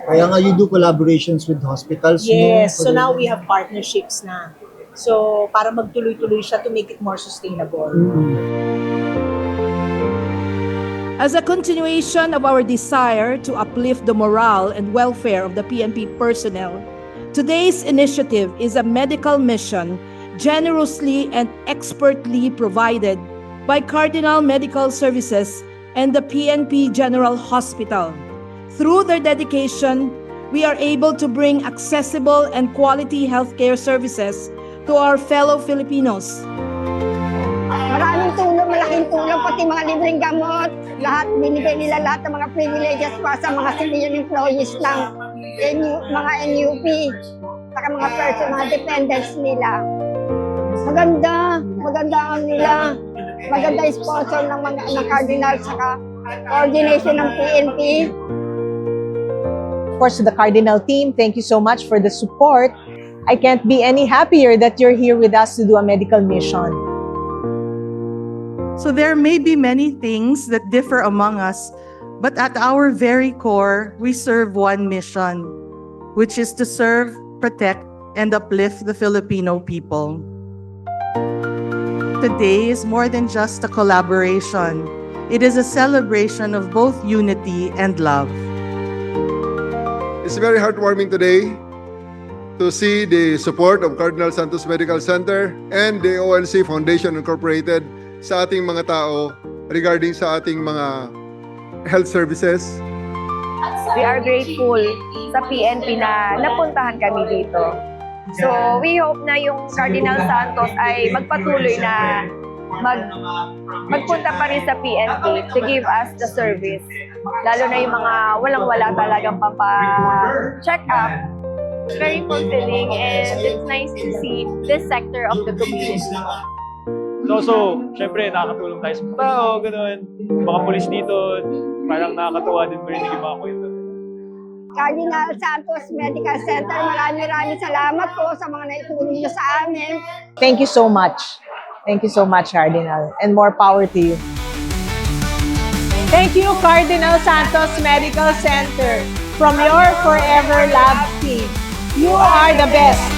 Kaya nga you do collaborations with hospitals. Yes, no? so now we have partnerships na. So, para magtuloy-tuloy siya to make it more sustainable. As a continuation of our desire to uplift the morale and welfare of the PNP personnel, today's initiative is a medical mission generously and expertly provided by Cardinal Medical Services and the PNP General Hospital. Through their dedication, we are able to bring accessible and quality healthcare services to our fellow Filipinos. Maraming tulong, malaking tulong, pati mga libreng gamot. Lahat, binigay nila lahat ng mga privileges para sa mga civilian employees ng mga NUP, saka mga mga dependents nila. Maganda ang nila. Maganda yung sponsor ng mga Cardinal, saka coordination ng PNP. Of course, to the Cardinal team, thank you so much for the support. I can't be any happier that you're here with us to do a medical mission. So there may be many things that differ among us, but at our very core, we serve one mission, which is to serve, protect, and uplift the Filipino people. Today is more than just a collaboration. It is a celebration of both unity and love. It's very heartwarming today to see the support of Cardinal Santos Medical Center and the OLC Foundation Incorporated sa ating mga tao regarding sa ating mga health services. We are grateful sa PNP na napuntahan kami dito. So we hope na yung Cardinal Santos ay magpatuloy na magpunta pa rin sa PNP to give us the service. Lalo na yung mga walang-wala talagang check up. It's very fulfilling and it's nice to see this sector of the community. Also, syempre, nakakatulong tayo sa mga tao, gano'n. Mga pulis dito, parang nakakatuwa din marinig yung mga kwento. Cardinal Santos Medical Center, maraming salamat po sa mga naitulong niyo sa amin. Thank you so much. Thank you so much, Cardinal. And more power to you. Thank you, Cardinal Santos Medical Center. From your Forever Lab team. You are the best.